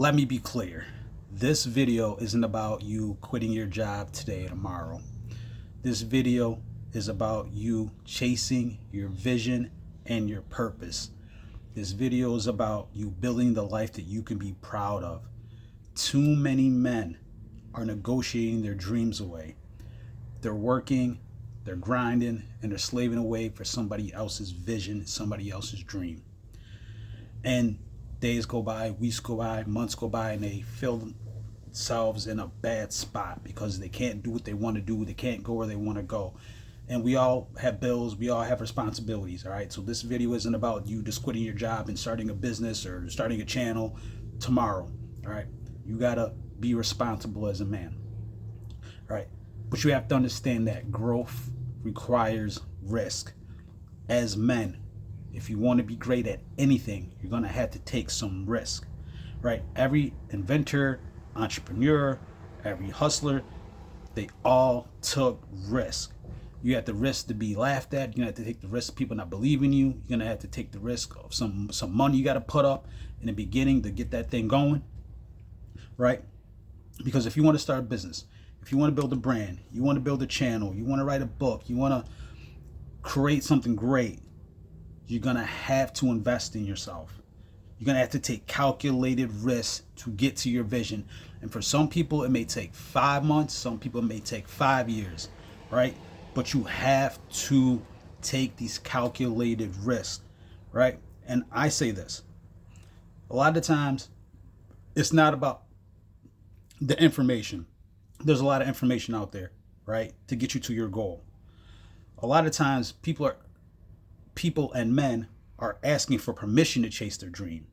Let me be clear. This video isn't about you quitting your job today or tomorrow. This video is about you chasing your vision and your purpose. This video is about you building the life that you can be proud of. Too many men are negotiating their dreams away. They're working, they're grinding, and they're slaving away for somebody else's vision, somebody else's dream. And days go by, weeks go by, months go by, and they feel themselves in a bad spot because they can't do what they want to do. They can't go where they want to go. And we all have bills. We all have responsibilities. All right. So this video isn't about you just quitting your job and starting a business or starting a channel tomorrow. All right. You got to be responsible as a man. All right. But you have to understand that growth requires risk. As men, if you want to be great at anything, you're going to have to take some risk, right? Every inventor, entrepreneur, every hustler, they all took risk. You have to risk to be laughed at. You have to take the risk of people not believing you. You're going to have to take the risk of some money you got to put up in the beginning to get that thing going, right? Because if you want to start a business, if you want to build a brand, you want to build a channel, you want to write a book, you want to create something great, you're going to have to invest in yourself. You're going to have to take calculated risks to get to your vision. And for some people, it may take 5 months. Some people, it may take 5 years, right? But you have to take these calculated risks, right? And I say this, a lot of times, it's not about the information. There's a lot of information out there, right, to get you to your goal. A lot of times, people and men are asking for permission to chase their dream,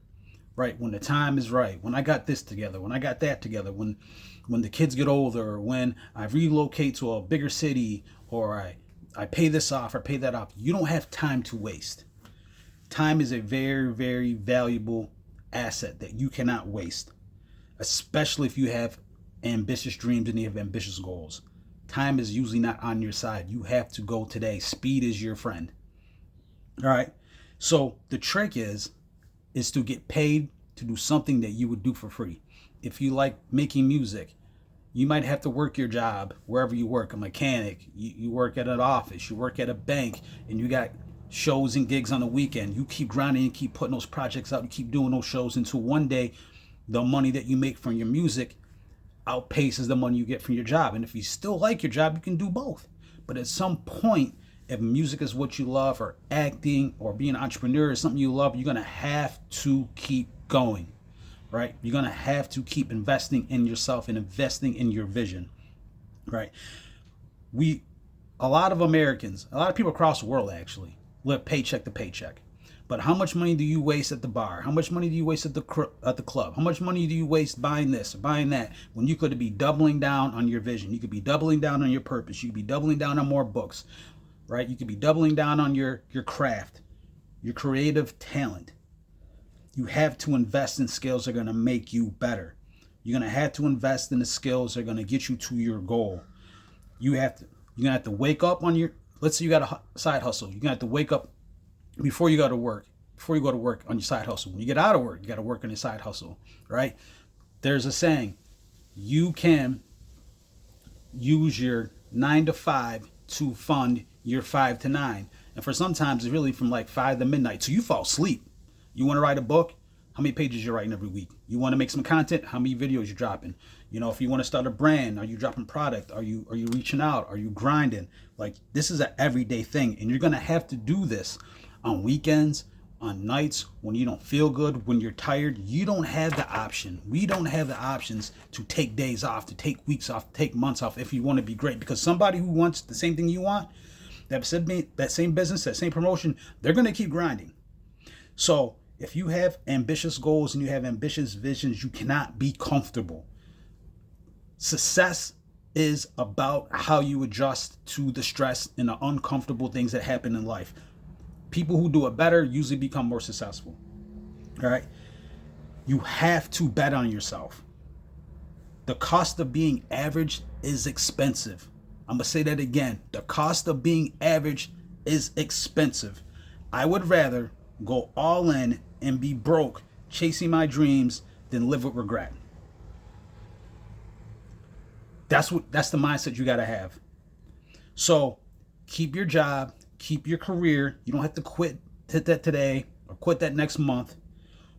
right? When the time is right, when I got this together, when I got that together, when the kids get older, or when I relocate to a bigger city, or I pay this off or pay that off. You don't have time to waste. Time is a very, very valuable asset that you cannot waste, especially if you have ambitious dreams and you have ambitious goals. Time is usually not on your side. You have to go today. Speed is your friend. All right. So the trick is to get paid to do something that you would do for free. If you like making music, you might have to work your job wherever you work, a mechanic, you work at an office, you work at a bank, and you got shows and gigs on the weekend. You keep grinding and keep putting those projects out, you keep doing those shows until one day the money that you make from your music outpaces the money you get from your job. And if you still like your job, you can do both. But at some point, if music is what you love, or acting, or being an entrepreneur is something you love, you're going to have to keep going, right? You're going to have to keep investing in yourself and investing in your vision, right? A lot of Americans, a lot of people across the world actually live paycheck to paycheck. But how much money do you waste at the bar? How much money do you waste at the club? How much money do you waste buying this or buying that when you could be doubling down on your vision? You could be doubling down on your purpose. You could be doubling down on more books, right? You could be doubling down on your craft, your creative talent. You have to invest in skills that are going to make you better. You're going to have to invest in the skills that are going to get you to your goal. You're going to have to wake up on let's say you got a side hustle. You're going to have to wake up before you go to work on your side hustle. When you get out of work, you got to work on your side hustle, right? There's a saying, you can use your 9 to 5 to fund your 5 to 9. And for sometimes it's really from like 5 to midnight. So you fall asleep. You want to write a book? How many pages you're writing every week? You want to make some content? How many videos you're dropping? You know, if you want to start a brand, are you dropping product? Are you reaching out? Are you grinding? Like, this is an everyday thing. And you're going to have to do this on weekends, on nights, when you don't feel good, when you're tired. You don't have the option. We don't have the options to take days off, to take weeks off, to take months off if you want to be great. Because somebody who wants the same thing you want, that same business, that same promotion, they're going to keep grinding. So if you have ambitious goals and you have ambitious visions, you cannot be comfortable. Success is about how you adjust to the stress and the uncomfortable things that happen in life. People who do it better usually become more successful. All right. You have to bet on yourself. The cost of being average is expensive. I'm going to say that again. The cost of being average is expensive. I would rather go all in and be broke chasing my dreams than live with regret. That's the mindset you got to have. So keep your job, keep your career. You don't have to quit that today or quit that next month,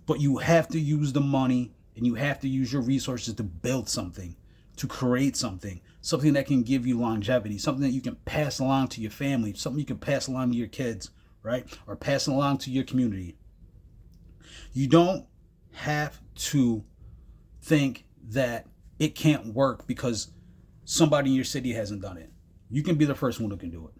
but you have to use the money and you have to use your resources to build something, to create something that can give you longevity, something that you can pass along to your family, something you can pass along to your kids, right? Or pass along to your community. You don't have to think that it can't work because somebody in your city hasn't done it. You can be the first one who can do it.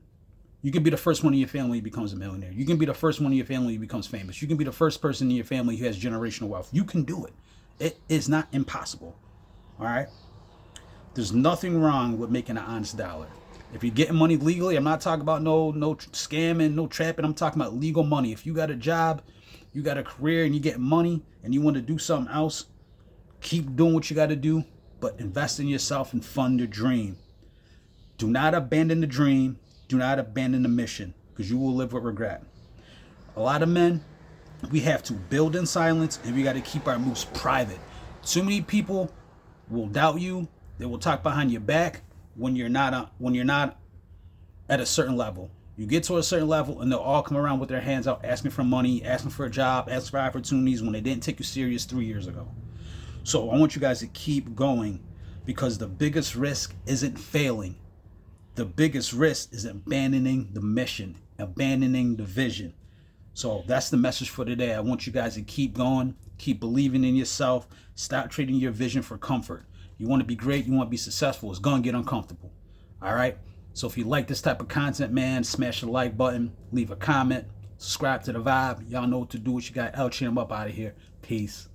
You can be the first one in your family who becomes a millionaire. You can be the first one in your family who becomes famous. You can be the first person in your family who has generational wealth. You can do it. It is not impossible. All right? There's nothing wrong with making an honest dollar. If you're getting money legally, I'm not talking about no scamming, no trapping. I'm talking about legal money. If you got a job, you got a career, and you get money, and you want to do something else, keep doing what you got to do, but invest in yourself and fund your dream. Do not abandon the dream. Do not abandon the mission, because you will live with regret. A lot of men, we have to build in silence, and we got to keep our moves private. Too many people will doubt you. They will talk behind your back when you're not at a certain level. You get to a certain level, and they'll all come around with their hands out, asking for money, asking for a job, asking for opportunities when they didn't take you serious 3 years ago. So I want you guys to keep going, because the biggest risk isn't failing. The biggest risk is abandoning the mission, abandoning the vision. So that's the message for today. I want you guys to keep going, keep believing in yourself, stop trading your vision for comfort. You want to be great, you want to be successful, it's going to get uncomfortable. All right? So if you like this type of content, man, smash the like button, leave a comment, subscribe to the vibe. Y'all know what to do. What you got. El Chin, I'm up out of here. Peace.